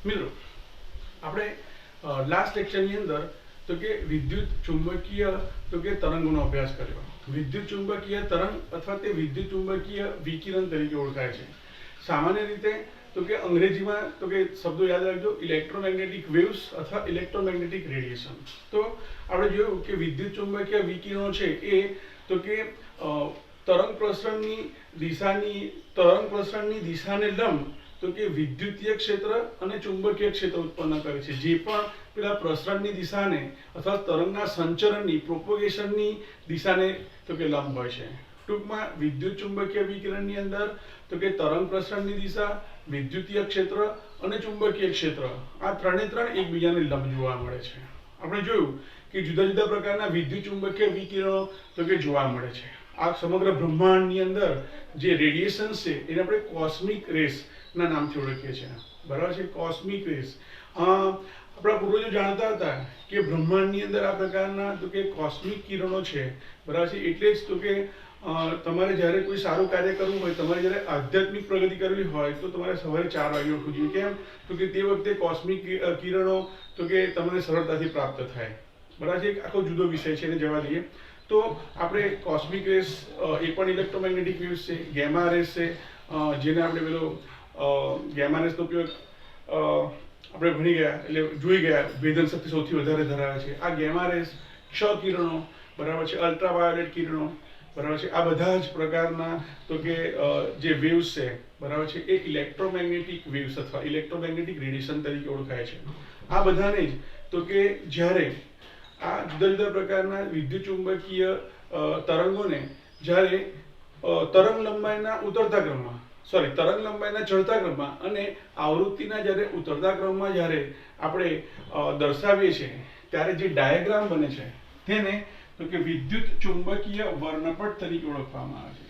મિત્રો આપણે લાસ્ટ લેક્ચરની અંદર તો કે વિદ્યુત ચુંબકીય તો કે તરંગોનો અભ્યાસ કર્યો. વિદ્યુત ચુંબકીય તરંગ અથવા તે વિદ્યુત ચુંબકીય વિકિરણ તરીકે ઓળખાય છે. સામાન્ય રીતે તો કે અંગ્રેજીમાં તો કે શબ્દો યાદ રાખજો, ઇલેક્ટ્રોમેગ્નેટિક વેવ્સ અથવા ઇલેક્ટ્રોમેગ્નેટિક રેડિયેશન. તો આપણે જોયું કે વિદ્યુત ચુંબકીય વિકિરણો છે એ તો કે તરંગ પ્રસરણની દિશાને લંબ તો કે વિદ્યુતીય ક્ષેત્ર અને ચુંબકીય ક્ષેત્ર ઉત્પન્ન કરે છે. જે પણ પેલા પ્રસરણની દિશાને અથવા તરંગના સંચરણની પ્રોપોગેશનની દિશાને તો કે લંબ હોય છે. ટૂંકમાં વિદ્યુત ચુંબકીય વિકિરણની અંદર તો કે તરંગ પ્રસરણની દિશા, વિદ્યુતીય ક્ષેત્ર અને ચુંબકીય ક્ષેત્ર આ ત્રણે ત્રણ એકબીજાને લંબ જોવા મળે છે. આપણે જોયું કે જુદા જુદા પ્રકારના વિદ્યુત ચુંબકીય વિકિરણો તો કે જોવા મળે છે. આ સમગ્ર બ્રહ્માંડની અંદર જે રેડિયેશન છે એને આપણે કોસ્મિક રેસ ના નામથી ઓળખીએ છીએ. બરાબર છે, કોસ્મિક રેસ. આપણા પૂર્વજો જાણતા હતા કે બ્રહ્માંડની અંદર આ પ્રકારના તો કે કોસ્મિક કિરણો છે. બરાબર છે, એટલે જ તો કે તમારે જ્યારે કોઈ સારું કાર્ય કરવું હોય, તમારે જ્યારે આધ્યાત્મિક પ્રગતિ કરવી હોય તો તમારે સવારે 4 વાગે ઉઠવું જોઈએ. કેમ? તો કે તે વખતે કોસ્મિક કિરણો તો કે તમને સરળતાથી પ્રાપ્ત થાય. બરાબર છે, એક આખો જુદો વિષય છે, એને જવા દઈએ. તો આપણે કોસ્મિક રેસ એ પણ ઇલેક્ટ્રોમેગ્નેટિક વેવ્સ છે. ગેમા રેસ છે, જેને આપણે પેલો ગેમા રેસનો ઉપયોગ આપણે ભણી ગયા એટલે જોઈ ગયા ભેદન શક્તિ સૌથી વધારે ધરાવે છે. આ ગેમા રેસ, ક્ષ કિરણો, બરાબર છે, અલ્ટ્રાવાયોલેટ કિરણો, બરાબર છે, આ બધા જ પ્રકારના તો કે જે વેવ્સ છે, બરાબર છે, એ ઇલેક્ટ્રોમેગ્નેટિક વેવ્સ અથવા ઇલેક્ટ્રોમેગ્નેટિક રેડિયેશન તરીકે ઓળખાય છે. આ બધાને જ તો કે જ્યારે આ જુદા જુદા પ્રકારના વિદ્યુત ચુંબકીય તરંગોને જ્યારે તરંગ લંબાઈના ચડતા ક્રમમાં અને આવૃત્તિના જ્યારે ઉતરતા ક્રમમાં જ્યારે આપણે દર્શાવીએ છીએ ત્યારે જે ડાયાગ્રામ બને છે તેને તો કે વિદ્યુત ચુંબકીય વર્ણપટ તરીકે ઓળખવામાં આવે છે.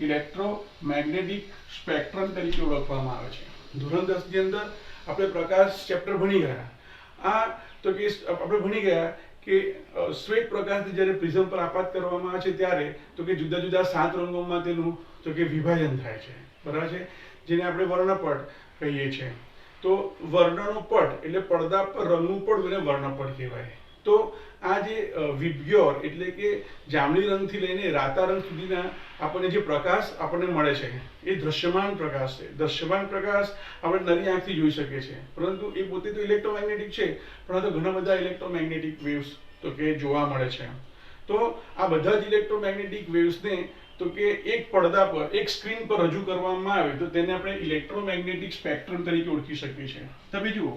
ઇલેક્ટ્રોમેગ્નેટિક સ્પેક્ટ્રમ તરીકે ઓળખવામાં આવે છે. ધોરણ 10 ની અંદર આપણે પ્રકાશ ચેપ્ટર ભણી ગયા. આ તો કે આપણે ભણી ગયા કે શ્વેત પ્રકાશથી જ્યારે પ્રિઝમ પર આપાત કરવામાં આવે છે ત્યારે તો કે જુદા જુદા 7 રંગોમાં તેનું તો કે વિભાજન થાય છે. બરાબર છે, જેને આપણે વર્ણપટ કહીએ છીએ. તો વર્ણનો પટ એટલે પડદા પર રંગનું પડ એને વર્ણપટ કહેવાય. તો આ જે વિબ્ગ્યોર એટલે કે જાંબલી રંગથી લઈને રાતા રંગ સુધીના આપણને જે પ્રકાશ આપણને મળે છે એ દ્રશ્યમાન પ્રકાશ છે. દ્રશ્યમાન પ્રકાશ આપણે નરી આંખથી જોઈ શકીએ છીએ, પરંતુ એ પોતે તો ઇલેક્ટ્રોમેગ્નેટિક છે, પણ આ તો ઘણા બધા ઇલેક્ટ્રોમેગ્નેટિક વેવ્સ તો કે જોવા મળે છે. તો આ બધા જ ઇલેક્ટ્રોમેગ્નેટિક વેવ્સને તો કે એક પડદા પર, એક સ્ક્રીન પર રજૂ કરવામાં આવે તો તેને આપણે ઇલેક્ટ્રોમેગ્નેટિક સ્પેક્ટ્રમ તરીકે ઓળખી શકીએ છીએ. તમે જુઓ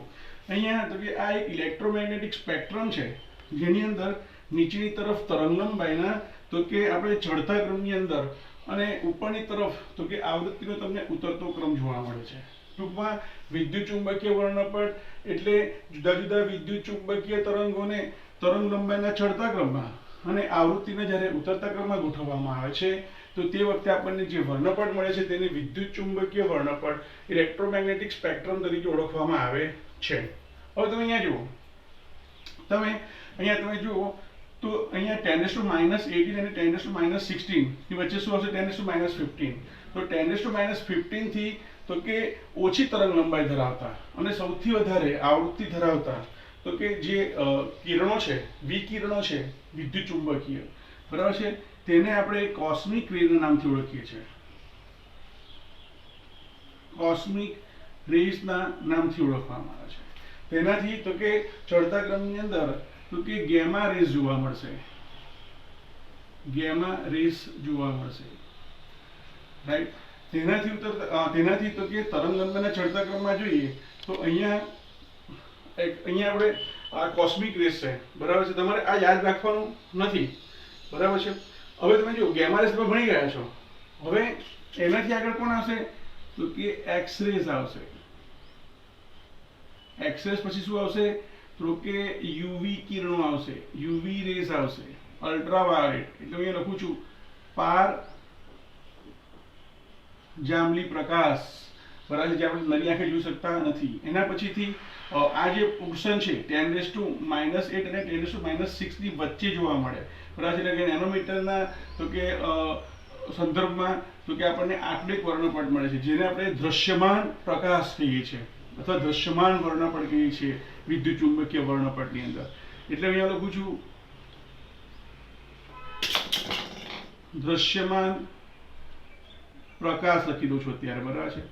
અહીંયા તો કે આ એક ઇલેક્ટ્રોમેગ્નેટિક સ્પેક્ટ્રમ છે, જેની અંદર નીચેની તરફ તરંગલંબાઈના તો કે આપણે ચડતા ક્રમની અંદર અને ઉપરની તરફ તો કે આવૃત્તિનો તમને ઉતરતો ક્રમ જોવા મળે છે. ટૂંકમાં વિદ્યુત ચુંબકીય વર્ણપટ એટલે જુદા જુદા વિદ્યુત ચુંબકીય તરંગોને તરંગ લંબાઈના ચડતા ક્રમમાં અને આવૃત્તિને જ્યારે ઉતરતા ક્રમમાં ગોઠવવામાં આવે છે તો તે વખતે આપણને જે વર્ણપટ મળે છે તેને વિદ્યુત ચુંબકીય વર્ણપટ, ઇલેક્ટ્રોમેગ્નેટિક સ્પેક્ટ્રમ તરીકે ઓળખવામાં આવે છે. હવે તમે અહીંયા જુઓ તો અહીંયા 10⁻18 અને 10⁻16 ની વચ્ચે શું આવશે? 10⁻15. તો 10⁻15 થી તો કે ઓછી તરંગ લંબાઈ ધરાવતા અને સૌથી વધારે આવૃત્તિ ધરાવતા તો કે જે કિરણો છે, વિકિરણો છે વિદ્યુત ચુંબકીય, બરાબર છે, તેને આપણે કોસ્મિક રેના નામથી ઓળખીએ છીએ. કોસ્મિક રેસના નામથી ઓળખવામાં આવે છે. તેનાથી તો કે ચડતા ક્રમની અંદર તો કે ગેમા રેસ જોવા મળશે. ગેમા રેસ જોવા મળશે, રાઈટ. તેનાથી તો કે તરંગ લંબાઈના ચડતા ક્રમમાં જોઈએ તો અહીંયા આપણે આ કોસ્મિક રેસ છે, બરાબર છે. તમારે આ યાદ રાખવાનું નથી, બરાબર છે. હવે તમે જો ગેમા રેસ તમે ભણી ગયા છો. હવે એનાથી આગળ કોણ આવશે? તો કે એક્સ રેસ આવશે. એક્સ રેસ પછી શું આવશે? તો કે યુવી કિરણો આવશે, યુવી રેસ આવશે, અલ્ટ્રાવાયોલેટ એટલે હું લખું છું પાર જાંબલી પ્રકાશ, બરાબર, જે આપણે નરી આંખે જોઈ શકતા નથી. એના પછીથી આ જે પોર્શન છે 10⁻8 અને 10⁻6 ની વચ્ચે જોવા મળે, બરાબર, એટલે કે નેનોમીટરના તો કે સંદર્ભમાં તો કે આપણને આટલું એક વર્ણપટ મળે છે, જેને આપણે દ્રશ્યમાન પ્રકાશ કહીએ છીએ. અથવા દ્રશ્યમાન વર્ણપટ કહીએ છીએ વિદ્યુત ચુંબકીય વર્ણપટની અંદર. એટલે અહીંયા લખું છું દ્રશ્યમાન પ્રકાશ લખી દઉં છું અત્યારે, બરાબર છે,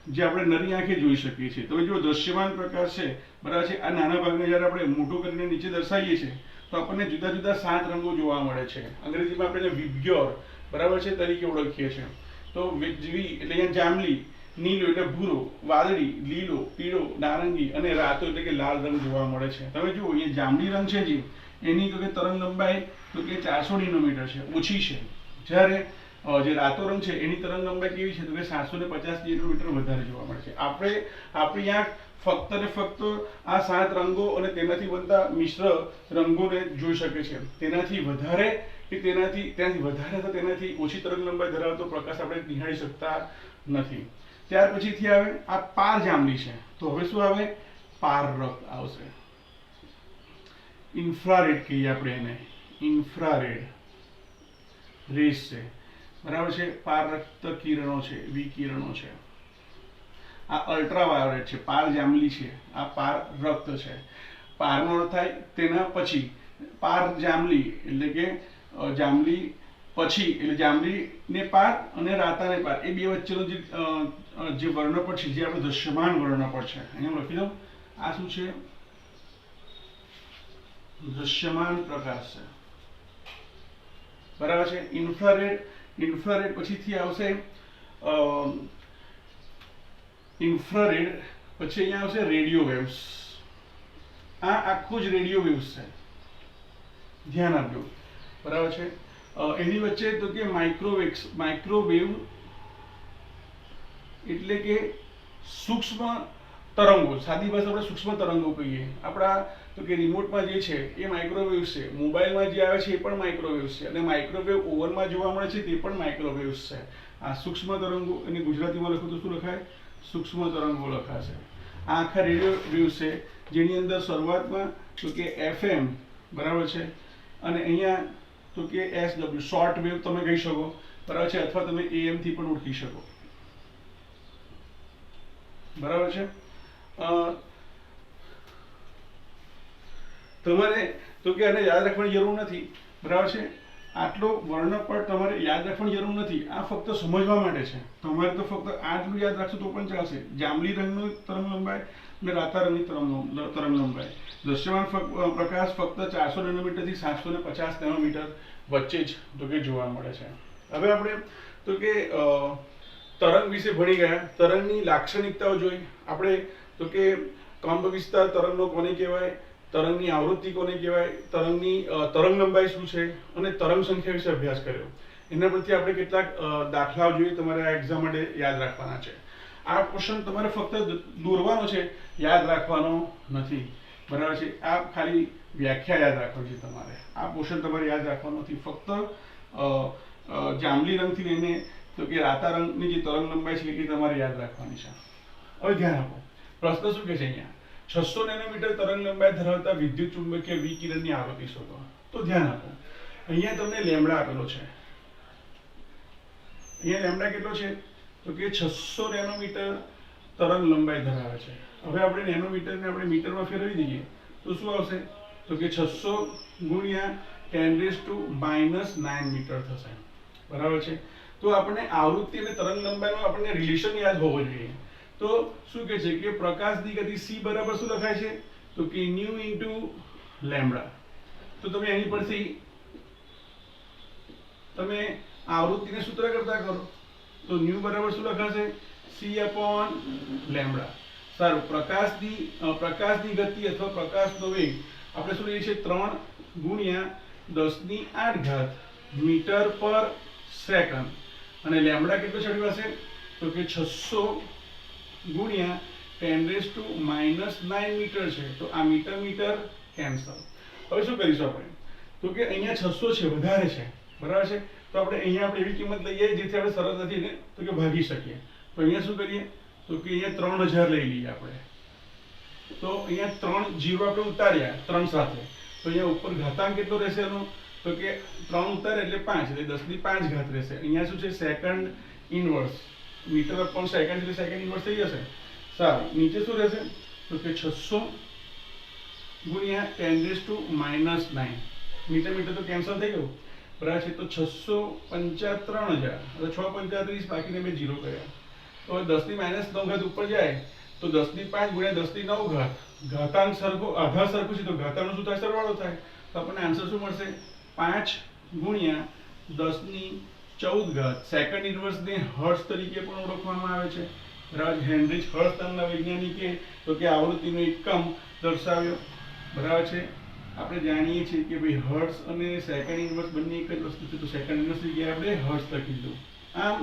જે આપણે નરી આંખે જોઈ શકીએ છીએ. તો જો દ્રશ્યમાન પ્રકાશ છે, બરાબર છે, આ નાના ભાગને જ્યારે આપણે મોટું કરીને નીચે દર્શાવીએ છીએ તો આપણને જુદા જુદા 7 રંગો જોવા મળે છે. અંગ્રેજીમાં આપણે વિબ્ગ્યોર, બરાબર છે, તરીકે ઓળખીએ છીએ. તો વી એટલે અહીંયા જાંબલી, નીલો એટલે ભૂરો, વાદળી, લીલો, પીળો, નારંગી અને રાતો એટલે કે લાલ રંગ જોવા મળે છે. તમે જુઓ અહીંયા જાંબલી રંગ છે જે એની તો કે તરંગ લંબાઈ તો કે 400 નેનોમીટર છે, ઓછી છે. જ્યારે જે રાતો રંગ છે એની તરંગ લંબાઈ કેવી છે તો કે 750 નેનોમીટર વધારે જોવા મળે છે. આપણી આંખ ફક્ત ને ફક્ત આ 7 રંગો અને તેનાથી બનતા મિશ્ર રંગોને જોઈ શકે છે. તેનાથી વધારે કે તેનાથી વધારે અથવા તેનાથી ઓછી તરંગ લંબાઈ ધરાવતો પ્રકાશ આપણે નિહાળી શકતા નથી. ત્યાર પછીથી આવે આ પાર જાંબલી છે. તો હવે શું આવે? પારરક આવશે. ઇન્ફ્રારેડ કહીએ આપણે એને, ઇન્ફ્રારેડ રેસ છે, બરાબર છે. પારરક્ત કિરણો છે, વિકિરણો છે. આ અલ્ટ્રાવાયોલેટ છે, પાર જાંબલી છે, આ પાર રક્ત છે. પારનો અર્થ થાય તેના પછી, પાર જાંબલી એટલે કે જાંબલી પછી એટલે જાંબલી ને પાર અને રાતાને પાર એ બે વચ્ચેનો જે વર્ણપટ છે, જે આપણે દ્રશ્યમાન વર્ણપટ છે, અહીંયા લખી દઉં. આ શું છે? દ્રશ્યમાન પ્રકાશ છે, બરાબર છે. ઇન્ફ્રારેડ પછીથી આવશે ઇન્ફ્રારેડ, પછી અહીંયા આવશે રેડિયો વેવ્સ. આ આખું જ રેડિયો વેવ્સ છે, ધ્યાન આપજો, બરાબર છે. એની વચ્ચે તો કે માઇક્રોવેવ એટલે કે સૂક્ષ્મ તરંગો, સાદી ભાષા આપણે સૂક્ષ્મ તરંગો કહીએ. આપણા તો કે રિમોટમાં જે છે એ માઇક્રોવેવ્સ છે, મોબાઈલમાં જે આવે છે એ પણ માઇક્રોવેવ્સ છે, અને માઇક્રોવેવ ઓવનમાં જોવા મળે છે તે પણ માઇક્રોવેવ્સ છે. આ સૂક્ષ્મ તરંગો, અને ગુજરાતીમાં લખો તો શું લખાય? સૂક્ષ્મ તરંગો લખાશે. આ આખા રેડિયો વેવ્સ છે, જેની અંદર શરૂઆતમાં તો કે FM, બરાબર છે, અને અહીંયા તો કે SW શોર્ટ વેવ તમે કહી શકો, બરાબર છે, અથવા તમે AM થી પણ ઓળખી શકો, બરાબર છે. તમારે તો કે આને યાદ રાખવાની જરૂર નથી, બરાબર છે. આટલો વર્ણપટ તમારે યાદ રાખવાની જરૂર નથી, આ ફક્ત સમજવા માટે છે. તમારે તો ફક્ત આટલું યાદ રાખશો તો પણ ચાલશે. જાંબલી રંગની તરંગ લંબાઈ અને રાતા રંગની તરંગ લંબાઈ. દ્રશ્યમાન પ્રકાશ ફક્ત 400 નેનોમીટરથી 750 નેનોમીટર વચ્ચે જ તો કે જોવા મળે છે. હવે આપણે તો કે તરંગ વિશે ભણી ગયા. તરંગની લાક્ષણિકતાઓ જોઈ આપણે તો કે કંપ વિસ્તાર તરંગનો કોને કહેવાય, તરંગની આવૃત્તિ કોને કહેવાય, તરંગની તરંગ લંબાઈ શું છે, અને તરંગ સંખ્યા વિશે અભ્યાસ કર્યો. એના પરથી આપણે કેટલાક દાખલાઓ જોઈએ, તમારે આ એક્ઝામ માટે યાદ રાખવાના છે. આ ક્વેશ્ચન તમારે ફક્ત દોરવાનો છે, યાદ રાખવાનો નથી, બરાબર છે. આ ખાલી વ્યાખ્યા યાદ રાખવાની છે તમારે. આ ક્વેશ્ચન તમારે યાદ રાખવાનો નથી. ફક્ત જાંબલી રંગથી લઈને તો કે રાતા રંગની જે તરંગ લંબાઈ છે એ તમારે યાદ રાખવાની છે. હવે ધ્યાન આપો, પ્રશ્ન શું કહે છે અહીંયા? 600 નેનોમીટર તરંગ લંબાઈ ધરાવતા વિદ્યુત ચુંબકીય વિકિરણની આવૃત્તિ શોધો. તો ધ્યાન આપો, અહીંયા તમને લેમ્બડા આપેલો છે. અહીંયા લેમ્બડા કેટલો છે તો કે 600 નેનોમીટર તરંગ લંબાઈ ધરાવે છે. હવે આપણે નેનોમીટરને આપણે મીટરમાં ફેરવી દઈએ તો શું આવશે તો કે 600 ગુણ્યા 10⁻⁹ મીટર થશે, બરાબર છે. તો આપણને આવૃત્તિ અને તરંગ લંબાઈનો આપણને રિલેશન યાદ હોવો જોઈએ. તો શું કહે છે કે પ્રકાશની ગતિ c બરાબર શું લખાય છે તો કે ન્યુ ઇન્ટુ લેમ્બડા. તો તમે એની પરથી તમે આવૃત્તિને સૂત્ર કરતા કરો તો ન્યુ બરાબર શું લખાશે c/લેમ્બડા. સારું, પ્રકાશની ગતિ અથવા પ્રકાશનો વેગ આપણે શું લઈએ છીએ 3 ગુણ્યા 10⁸ મીટર પર સેકન્ડ, અને લેમ્બડા કેટલો છે આપણી પાસે તો કે 600 ગુણ્યા 10⁻⁹ મીટર છે. તો આ મીટર કેન્સલ. હવે શું કરીશું આપણે તો કે અહીંયા 600 છે, વધારે છે, બરાબર છે. તો આપણે અહીંયા આપણે એવી કિંમત લઈએ જેથી આપણે સરળતાથી ને તો કે ભાગી શકીએ. તો અહીંયા શું કરીએ તો કે અહીંયા 3000 લઈ લઈએ આપણે. તો અહીંયા 3 0 આપણે ઉતાર્યા 3 સાથે, તો અહીંયા ઉપર ઘાતાંક કેટલો રહેશે એનો તો કે 3 ઉતારે એટલે 5, એટલે 10⁵ રહેશે. અહીંયા શું છે second inverse, metre upon second એટલે સેકન્ડ ઇનવર્સ થઈ જશે. સારું, નીચે શું રહેશે તો કે 600 ગુણ્યા 10⁻⁹ મીટર મીટર તો કેન્સલ થઈ ગયું, બરાબર છે. તો 635,000 એટલે 635 બાકીને મેં 0 કર્યા. તો હવે 10⁻⁹ ઉપર જાય તો 10⁵ ગુણ્યા 10⁹ ઘાતાંક સરખો આધાર સરખું છે તો ઘાતાંકનો શું થાય, સરવાળો થાય. તો આપણને આન્સર શું મળશે, 5 ગુણ્યા 10⁻14 સેકન્ડ ઇન્વર્સ ને હર્ટ્ઝ તરીકે પણ ઓળખવામાં આવે છે. બરાબર, હેનરીચ હર્ટ્ઝ નામના વૈજ્ઞાનિકે તો કે આવૃત્તિનો એકમ દર્શાવ્યો. બરાબર છે. આપણે જાણીએ છીએ કે ભાઈ હર્ટ્ઝ અને સેકન્ડ ઇન્વર્સ બંને એક જ વસ્તુ છે, તો સેકન્ડ ઇન્વર્સ જગ્યાએ આપણે હર્ટ્ઝ લખી દીધું. આમ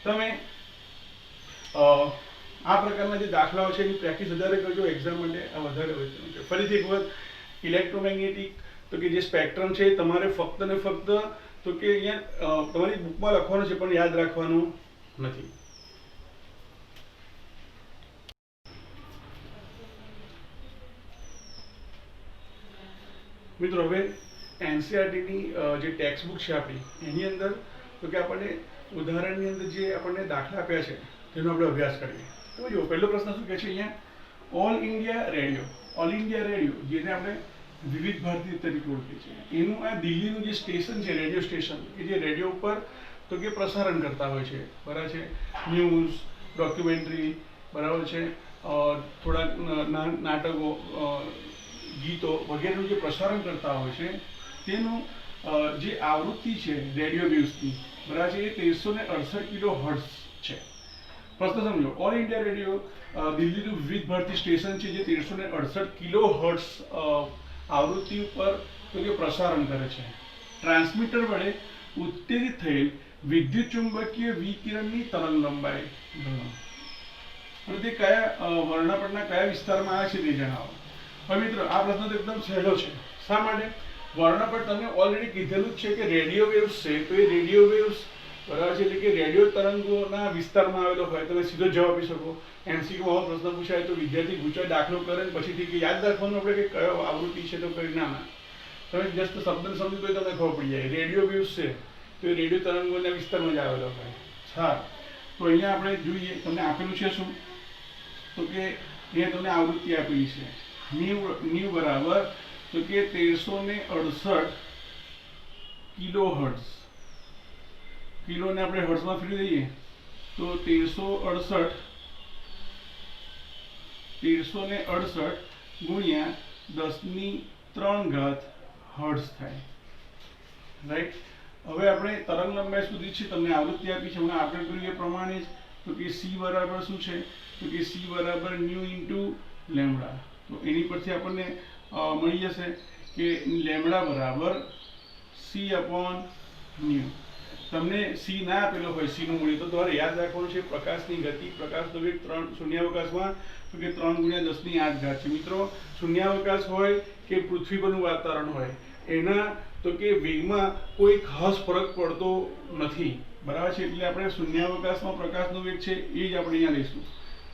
તમે આ પ્રકારના જે દાખલાઓ છે એની પ્રેક્ટિસ વધારે કરજો એક્ઝામ માટે, આ વધારે હોય છે. ફરીથી એક વખત ઇલેક્ટ્રોમેગ્નેટિક તો કે જે સ્પેક્ટ્રમ છે તમારે ફક્ત ને ફક્ત તો કે અહીંયા તમારી બુકમાં લખવાનું છે પણ યાદ રાખવાનું નથી. મિત્રો હવે એનસીઈઆરટીની જે ટેક્સ્ટ બુક છે આપણી એની અંદર તો કે આપણને ઉદાહરણની અંદર જે આપણને દાખલા આપ્યા છે તેનો આપણે અભ્યાસ કરીએ. તો જો પહેલો પ્રશ્ન શું કહે છે અહીંયા, ઓલ ઇન્ડિયા રેડિયો જેને આપણે વિવિધ ભારતી તરીકે ઓળખીએ છીએ, એનું આ દિલ્હીનું જે સ્ટેશન છે રેડિયો સ્ટેશન કે જે રેડિયો ઉપર તો કે પ્રસારણ કરતા હોય છે. બરાબર છે, ન્યૂઝ, ડોક્યુમેન્ટરી, બરાબર છે, થોડા નાટકો, ગીતો વગેરેનું જે પ્રસારણ કરતા હોય છે તેનું જે આવૃત્તિ છે રેડિયો વેવ્સની, બરાબર છે, એ 1368 કિલો હર્ટ્ઝ છે. પ્રશ્ન સમજો, ઓલ ઇન્ડિયા રેડિયો દિલ્હીનું વિવિધ ભારતી સ્ટેશન છે જે 1368 કિલો હર્ટ્ઝ આવૃત્તિ ઉપર તો કે પ્રસારણ કરે છે. ટ્રાન્સમીટર વડે ઉત્તેજિત થયેલ વિદ્યુત ચુંબકીય વિકિરણની તરંગ લંબાઈ ગણો અને તે કયા વર્ણપટના કયા વિસ્તારમાં આવે છે તે જણાવો. હવે મિત્રો આ પ્રશ્ન તો એકદમ સહેલો છે. શા માટે? વર્ણપટ તમે ઓલરેડી કીધેલું જ છે કે રેડિયો વેવ્સ છે, તો એ રેડિયો વેવ્સ બરાબર છે એટલે કે રેડિયો તરંગોના વિસ્તારમાં આવેલો હોય. તમે સીધો જવાબ આપી શકો. એમસીક્યુમાં આવો પ્રશ્ન પૂછાય તો વિદ્યાર્થી ગુચવાઈ દાખલો કરે પછીથી કે યાદ રાખવાનું આપણે કે કયો આવૃત્તિ છે તો કઈ ના. તમે જસ્ટ શબ્દને સમજો તો તમને ખબર પડી જાય. રેડિયો વેવ્સ છે તો એ રેડિયો તરંગોના વિસ્તારમાં જ આવેલો હોય. હા, તો અહીંયા આપણે જોઈએ તમને આપેલું છે શું તો કે અહીંયા તમને આવૃત્તિ આપેલી છે ન્યુ બરાબર તો કે 1368 કિલો હર્ટ્ઝ. કિલોને આપણે હર્ટ્ઝમાં ફેરવી દઈએ તો 1368 ગુણ્યા 10⁻³ હર્ટ્ઝ થાય. રાઈટ. હવે આપણે તરંગ લંબાઈ સુધી છે, તમને આવૃત્તિ આપી છે, હમણાં આપણે કર્યું એ પ્રમાણે જ તો કે સી બરાબર શું છે તો કે સી બરાબર ન્યુ ઇન્ટુ લેમ્બડા. તો એની પરથી આપણને મળી જશે કે લેમ્બડા બરાબર સી અપોન ન્યુ. તમને સી ના આપેલો હોય સીનું મૂલ્ય તો તમારે યાદ રાખવાનું છે પ્રકાશની ગતિ, પ્રકાશનો વેગ 3 શૂન્યાવકાશમાં તો કે 3 × 10⁸ છે. મિત્રો શૂન્યાવકાશ હોય કે પૃથ્વી પરનું વાતાવરણ હોય એના તો કે વેગમાં કોઈ ખાસ ફરક પડતો નથી. બરાબર છે, એટલે આપણે શૂન્યાવકાશમાં પ્રકાશનો વેગ છે એ જ આપણે અહીંયા લઈશું.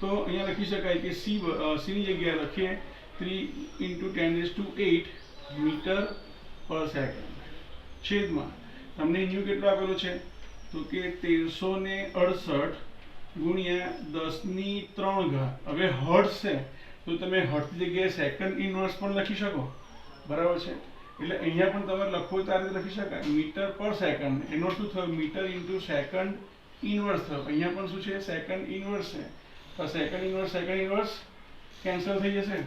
તો અહીંયા લખી શકાય કે સીની જગ્યાએ લખીએ 3 × 10⁸ મીટર પર સેકન્ડ છેદમાં તમને ન્યુ કેટલો આપેલો છે તો કે 1368 ગુણ્યા 10⁻³ હવે હર્ટ્ઝ છે તો તમે હર્ટ્ઝની જગ્યાએ સેકન્ડ ઇનવર્સ પણ લખી શકો. બરાબર છે, એટલે અહીંયા પણ તમારે લખવું હોય તો આ રીતે લખી શકાય મીટર પર સેકન્ડ. એનો શું થયો મીટર ઇન્ટુ સેકન્ડ ઇનવર્સ થયો. અહીંયા પણ શું છે સેકન્ડ ઇનવર્સ છે તો સેકન્ડ ઇનવર્સ કેન્સલ થઈ જશે.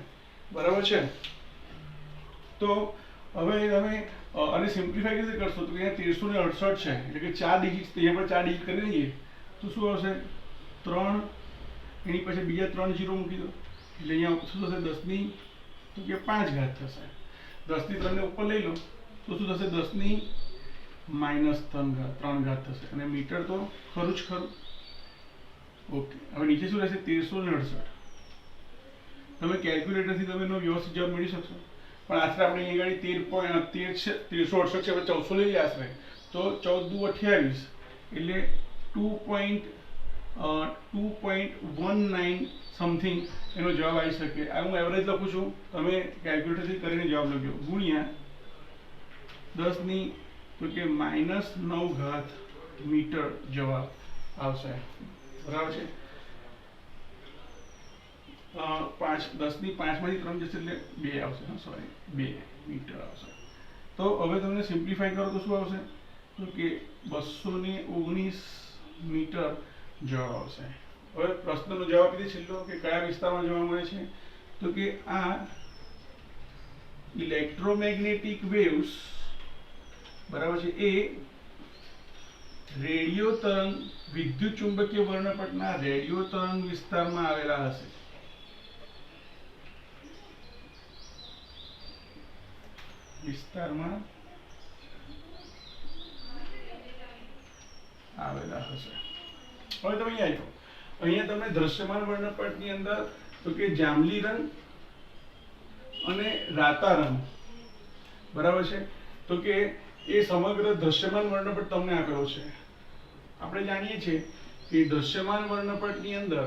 બરાબર છે. તો હવે તમે અને સિમ્પ્લિફાઈ કેવી રીતે કરશો તો અહીંયા 1368 છે એટલે કે 4 ડિજિટ અહીંયા પર 4 ડિજિટ કરી દઈએ તો શું આવશે 3 એની પછી બીજા 3 0 મૂકી દો એટલે અહીંયા શું થશે 10⁻³ થશે. 10⁻³ ને ઉપર લઈ લો તો શું થશે 10⁻³ થશે અને મીટર તો ખરું જ ખરું. ઓકે, હવે નીચે શું રહેશે 1368. તમે કેલ્ક્યુલેટરથી તમે એનો વ્યવસ્થિત જવાબ મેળવી શકશો પણ આશરે આપણે અહીંયા ગાડી 1368 છે, હવે 1400 લઈએ આશરે તો 14 દુ 28 એટલે 2.19 સમથિંગ એનો જવાબ આવી શકે. આ હું એવરેજ લખું છું, તમે કેલ્ક્યુલેટરથી કરીને જવાબ લખજો ગુણ્યા 10⁻⁹ મીટર જવાબ આવશે. બરાબર છે. 5 10 ની 5 માંથી 3 જશે એટલે 2 આવશે, સોરી 2 મીટર આવશે. તો હવે તમને સિમ્પ્લિફાઈ કરો તો શું આવશે? તો કે 219 મીટર જવાબ આવશે. હવે પ્રશ્નનો જવાબ કીધી છેલ્લો કે કયા વિસ્તારમાં જોવા મળે છે? તો કે આ ઇલેક્ટ્રોમેગ્નેટિક વેવ્સ બરાબર છે એ રેડિયો તરંગ વિદ્યુત ચુંબકીય વર્ણપટના રેડિયો તરંગ વિસ્તારમાં આવેલા હશે. વિસ્તારમાં આવેલા હશે. હવે તમે અહીંયા આવ્યો, અહીંયા તમને દ્રશ્યમાન વર્ણપટની અંદર તો કે જાંબલી રંગ અને રાતા રંગ બરાબર છે. તો કે એ સમગ્ર દ્રશ્યમાન વર્ણપટ તમને આપેલો છે. આપણે જાણીએ છીએ કે દ્રશ્યમાન વર્ણપટની અંદર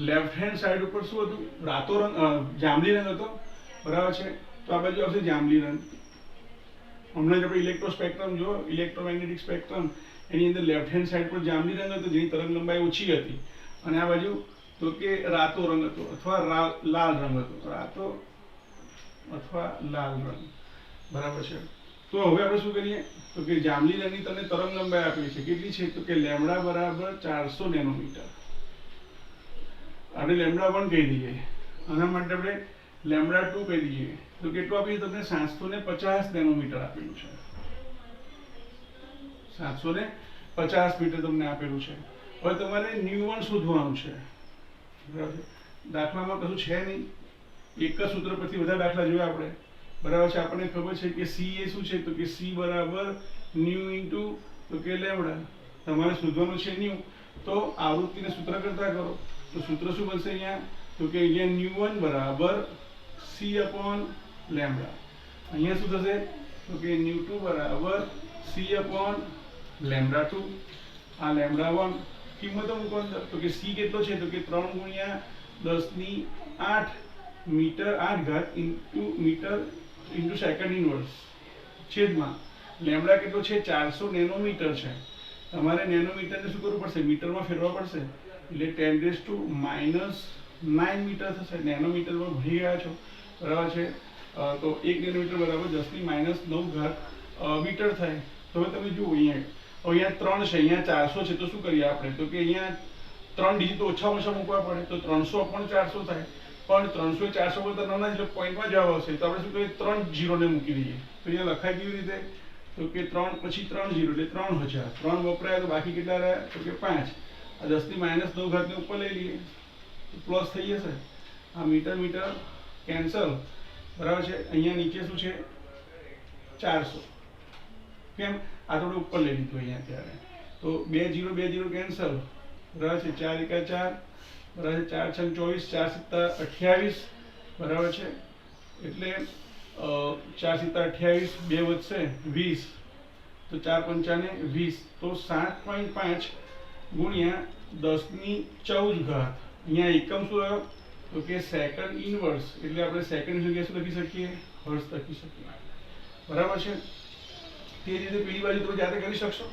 લેફ્ટ હેન્ડ સાઈડ ઉપર શું હતું? રાતો રંગ, જાંબલી રંગ હતો બરાબર છે. તો આ બાજુ આવશે જાંબલી રંગ. હમણાં જ આપણે ઇલેક્ટ્રોસ્પેક્ટ્રમ જો ઇલેક્ટ્રોમેગ્નેટિક સ્પેક્ટ્રમ એની અંદર લેફ્ટ હેન્ડ સાઈડ પર જાંબલી રંગ હતો જેની તરંગ લંબાઈ ઓછી હતી, અને આ બાજુ તો કે રાતો રંગ હતો અથવા લાલ રંગ હતો, રાતો અથવા લાલ રંગ બરાબર છે. તો હવે આપણે શું કરીએ? તો કે જાંબલી રંગની તમને તરંગ લંબાઈ આપેલી છે, કેટલી છે? તો કે લેમ્બડા બરાબર 400 નેનોમીટર, અને લેમ્બડા 1 કહી દઈએ, આના માટે આપણે લેમ્બડા 2 કહી દઈએ. તો કેટલું આપ્યું? તમને 750 નેનોમીટર આપેલું છે. 750 મીટર તમને આપેલું છે. હવે તમારે ન્યુ1 શોધવાનું છે બરાબર. દાખલામાં કશું છે નહીં, એક જ સૂત્ર પરથી બધા દાખલા જોયા આપણે બરાબર છે. આપણને ખબર છે કે સી એ શું છે? તો કે સી બરાબર ન્યુ ઇન્ટુ તો કે લેમ્બડા. તમારે શોધવાનું છે ન્યુ, તો આવૃત્તિને સૂત્ર કરતા કરો તો સૂત્ર શું બનશે અહીંયા? તો કે અહીંયા ન્યુ1 બરાબર સી અપોન લેમ્બડા. અહીંયા શું થશે? તો કે ન્યુ2 બરાબર સી અપોન લેમ્બડા 2. આ લેમ્બડા 1 કિંમતો મૂકો અંદર. તો કે સી કેટલો છે? તો કે 3 ગુણ્યા 10⁸ મીટર 8 ઘાત into metre into second inverse છેદમાં લેમ્બડા કેટલો છે? 400 નેનોમીટર છે. તમારે નેનોમીટરને શું કરવું પડશે? મીટરમાં ફેરવા પડશે, એટલે 10⁻⁹ મીટર થશે. નેનોમીટરમાં ભણી ગયા છો બરાબર છે. તો 1 નેનોમીટર બરાબર 10⁻⁹ મીટર થાય. તો હવે તમે જુઓ અહીંયા 3 છે, અહીંયા 400 છે, તો શું કરીએ આપણે? તો કે અહીંયા 3 ડિજિટ ઓછામાં ઓછા મૂકવા પડે, તો 300 પણ 400 થાય. પણ 300 એ 400 કરતા નાના એટલે પોઈન્ટમાં જવાબ આવશે, તો આપણે શું કરીએ? 3 0ને મૂકી દઈએ. તો અહીંયા લખાય કેવી રીતે? તો કે 3 પછી 3 0 એટલે 3000. 3 વપરાય તો બાકી કેટલા રહ્યા? તો કે 5. આ 10⁻⁹ ને ઉપર લઈ લઈએ તો પ્લસ થઈ જશે. આ મીટર મીટર કેન્સલ બરાબર છે. અહીંયા નીચે શું છે? 400. કેમ? આ થોડું ઉપર લઈ લીધું અહીંયા ત્યારે, તો 2 0 2 0 કેન્સલ બરાબર છે. 4 એકા 4 બરાબર છે. 4 6 24, 4 7 28 બરાબર છે. એટલે 4 7 28, 2 વધશે 20, તો 4 પંચાને 20. તો 7.5 ગુણ્યા 10⁻14 ઘાત. અહીંયા એકમ શું આવ્યો? તો કે સેકન્ડ ઇનવર્સ, એટલે આપણે સેકન્ડ જગ્યાએ શું લખી શકીએ? હર્ટ્ઝ લખી શકીએ બરાબર છે. તે રીતે પેલી બાજુ તમે જાતે કરી શકશો.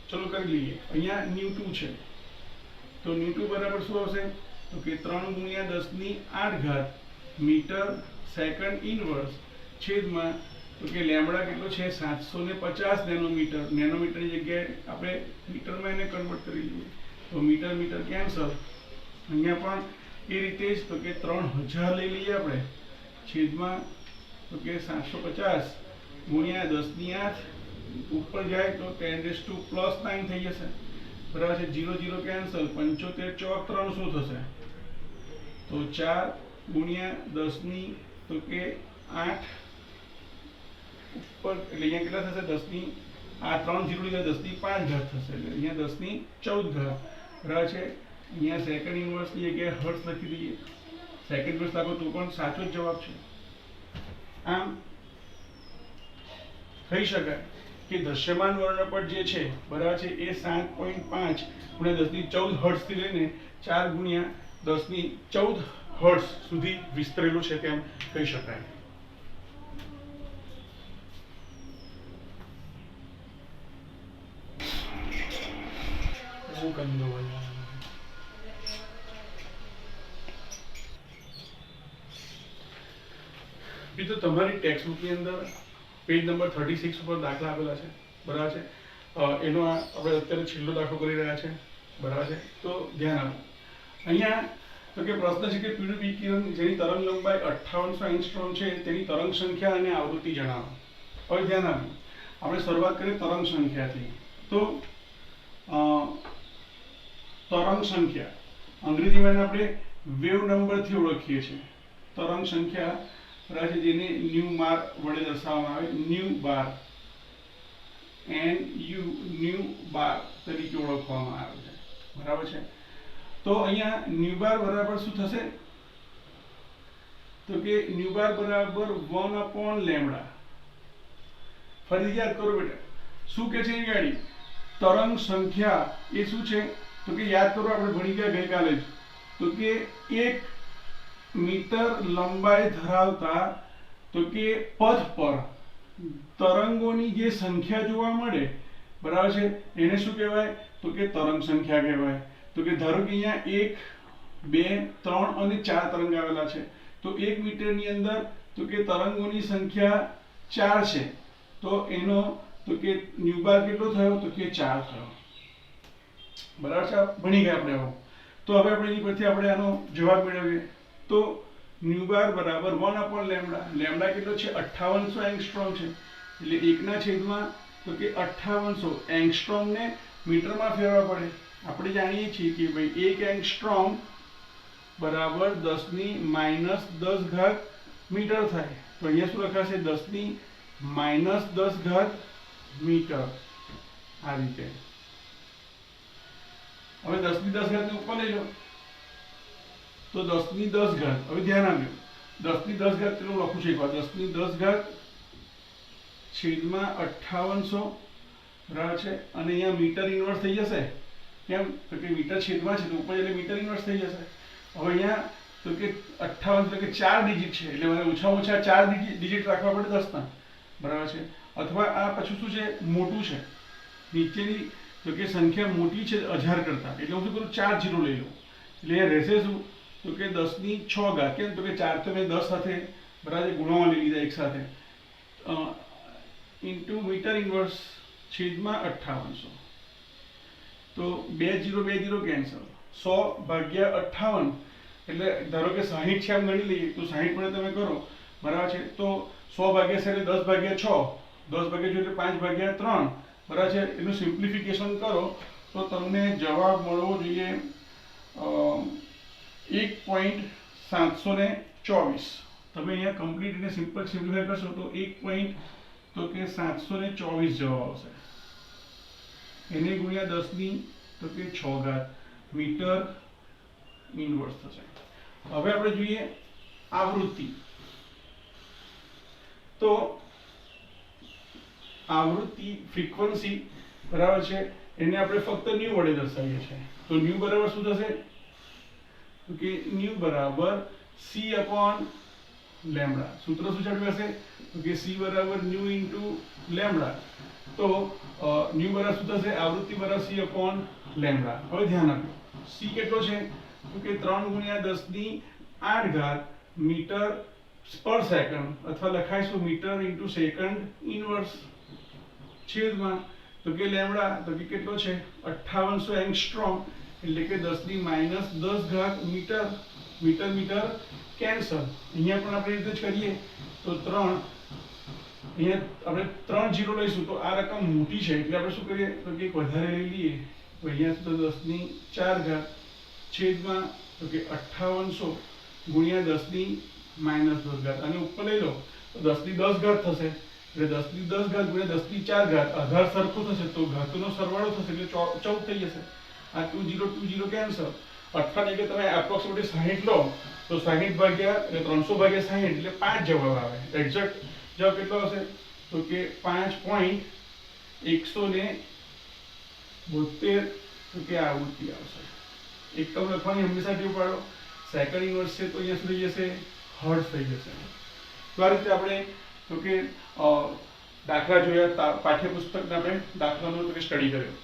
ચલો કરી લઈએ. અહીંયા ન્યુ2 છે, તો ન્યુ2 બરાબર શું આવશે? તો કે 3 ગુણ્યા 10⁸ ઘાત મીટર સેકન્ડ ઇનવર્સ છેદમાં તો કે લેમ્બડા કેટલો છે? 750 નેનોમીટર. નેનોમીટરની જગ્યાએ આપણે મીટરમાં એને કન્વર્ટ કરી લઈએ તો મીટર મીટર કેન્સલ. અહીંયા પણ એ રીતે જ તો કે 3000 લઈ લઈએ આપણે છેદમાં તો કે 750 ગુણ્યા 10⁸ ઉપર જાય તો 10⁻9 થઈ જશે બરાબર છે. 0 0 કેન્સલ. 75 ચોક 300 થશે. તો 4 ગુણ્યા 10 તો કે 8 ઉપર, એટલે અહીંયા કેટલા થશે? 10 આ 3 0 લીધા 10⁵ ઘાત થશે, એટલે અહીંયા 10⁻14 ઘાત બરાબર છે. અહીંયા સેકન્ડ ઇનવર્સની જગ્યાએ હર્ટ્ઝ લખી દઈએ. સેકન્ડ ઇનવર્સ લાગો તો પણ સાચો જ જવાબ છે. આમ કહી શકાય કે દ્રશ્યમાન વર્ણપટ જે છે બરાબર છે એ 7.5 ગુણ્યા 10⁻14 હર્ટ્ઝ થી લઈને 4 ગુણ્યા 10⁻14 હર્ટ્ઝ સુધી વિસ્તરેલું છે તેમ કહી શકાય. બંધ હોય બીજું તમારી ટેક્સ્ટ બુકની અંદર પેજ નંબર 36 ઉપર દાખલા આપેલા છે, બરાબર છે. એનો આપણે અત્યારે છેલ્લો દાખલો કરી રહ્યા છે, બરાબર છે. તો ધ્યાન આપો. અહીંયા તો કે પ્રશ્ન છે કે પીળું વિકિરણ જેની તરંગ લંબાઈ 5800 એંગસ્ટ્રોમ છે તેની તરંગ સંખ્યા અને આવૃત્તિ જણાવો. હવે ધ્યાન આપો, આપણે શરૂઆત કરીએ તરંગ સંખ્યાથી. તો તરંગ સંખ્યા અંગ્રેજીમાં આપણે વેવ નંબરથી ઓળખીએ છીએ. તરંગ સંખ્યા બરાબર છે, જેને ન્યુ બાર વડે દર્શાવવામાં આવે, ન્યુ બાર, ન્યુ બાર તરીકે ઓળખવામાં આવે છે, બરાબર છે. તો અહીંયા ન્યુ બાર બરાબર શું થશે? તો કે ન્યુ બાર બરાબર 1/λ. ફરી યાદ કરો બેટા, શું કે છે અહીંયા તરંગ સંખ્યા એ શું છે? તો કે યાદ કરો, આપણે ભણી ગયા ગઈકાલે જ, તો કે 1 મીટર લંબાઈ ધરાવતા તો કે પથ પર તરંગોની જે સંખ્યા જોવા મળે, બરાબર છે, એને શું કહેવાય? તો કે તરંગ સંખ્યા કહેવાય. તો કે ધારો કે અહીંયા 1, 2, 3 અને 4 તરંગ આવેલા છે. તો 1 મીટરની અંદર તો કે તરંગોની સંખ્યા 4 છે. તો એનો તો કે ન્યુ બાર કેટલો થયો? તો કે 4 થયો, બરાબર છે. ભણી ગયા આપણે. તો હવે આપણે એની પરથી આપણે આનો જવાબ મેળવીએ. તો ન્યુ બાર બરાબર 1/λ. લેમ્ડા કેટલો છે? 5800 એંગસ્ટ્રોમ છે. એટલે 1/, તો કે 5800 એંગસ્ટ્રોમ ને મીટરમાં ફેરવવા પડે. આપણે જાણીએ છીએ કે ભાઈ 1 એંગસ્ટ્રોમ બરાબર 10⁻10 મીટર થાય. તો અહીંયા શું લખાશે? 10⁻10 મીટર. આ રીતે. હવે 10⁻10 ને ઉપર લઈ લો, તો 10⁻10. હવે ધ્યાન આપજો, 10⁻10 કેટલું લખું છું એકવાર? 10⁻10 છેદમાં 5800, બરાબર છે. અને અહીંયા મીટર ઇન્વર્સ થઈ જશે. કેમ? તો કે મીટર છેદમાં છે તો ઉપર એટલે મીટર ઇન્વર્સ થઈ જશે. હવે અહીંયા તો કે 58 એટલે કે 4 ડિજિટ છે, એટલે મને ઓછામાં ઓછા 4 ડિજિટ રાખવા પડે 10 ના, બરાબર છે. અથવા આ પછી શું છે? મોટું છે, નીચેની તો કે સંખ્યા મોટી છે 1000 કરતા, એટલે હું શું કરું? 4 0 લઈ લઉં. એટલે એ રહેશે શું? તો કે 10⁶. કેમ? તો કે 4 તો મેં 10 સાથે બરાબર ગુણવા લઈ લીધા એક સાથે, ઇન્ટુ મીટર ઇન્વર્સ છેદમાં 5800. તો 2 0 2 0 કેન્સલ. 100/58 એટલે ધારો કે 60 છે એમ ગણી લઈએ, તો 60 વડે તમે કરો, બરાબર છે. તો 100/6 એટલે 10/6, 10/6 એટલે 5/3, બરાબર છે. એનું સિમ્પ્લિફિકેશન કરો તો તમને જવાબ મળવો જોઈએ 1.724. તમે અહીંયા કમ્પ્લીટ અને સિમ્પલ સિમ્પ્લિફાય કરશો તો 1.724 જવાબ આવશે. એને ગુણ્યા 10⁶ મીટર ઇન્વર્સ થશે. હવે આપણે જોઈએ આવૃત્તિ. તો આવૃત્તિ ફ્રીક્વન્સી, બરાબર છે, એને આપણે ફક્ત ન્યુ વડે દર્શાવીએ છીએ. તો ન્યુ બરાબર શું થશે? તો કે ન્યુ બરાબર c/λ. સૂત્ર શું ચાલ્યું હશે? તો કે c બરાબર ન્યુ ઇન્ટુ લેમ્ડા. તો ન્યુ બરાબર શું થશે? આવૃત્તિ બરાબર c/λ. હવે ધ્યાન આપજો, c કેટલો છે? તો કે 3 × 10⁸ મીટર પર સેકન્ડ, અથવા લખાઈશું મીટર ઇન્ટુ સેકન્ડ ઇન્વર્સ છેદમાં તો કે લેમ્ડા તો કે કેટલો છે? 5800 એંગસ્ટ્રોમ. એટલે કે 10⁻10 મીટર. Metre metre cancel. અહીંયા પણ આપણે રીતે જ કરીએ તો 3, અહીંયા આપણે 3 0 લઈશું તો આ રકમ મોટી છે, એટલે આપણે શું કરીએ? તો કે એક વધારે લઈ લઈએ. તો અહીંયા તો 10⁻4 છેદમાં તો કે 5800 ગુણ્યા 10⁻10. અને ઉપર લઈ લો તો 10⁻10 થશે. એટલે 10⁻10 ગુણ્યા 10⁻4 આધાર સરખો થશે તો ઘાતનો સરવાળો થશે એટલે 14 થઈ જશે. આ 2 0 2 0 કેન્સલ. અથવા કે તમે એપ્રોક્સિમેટલી 60 લો તો 60/300/60 એટલે 5 જવાબ આવે. એક્ઝેક્ટ જવાબ કેટલો હશે? તો કે 5.172 તો કે આવૃત્તિ આવશે. એકમ લખવાની હંમેશા ટેવ પાડો. સેકન્ડ ઇન્વર્સ છે તો અહીંયા શું થઈ જશે? હર્ટ્ઝ થઈ જશે. તો આ રીતે આપણે તો કે દાખલા જોયા, પાઠ્યપુસ્તકના આપણે દાખલાનો સ્ટડી કર્યો.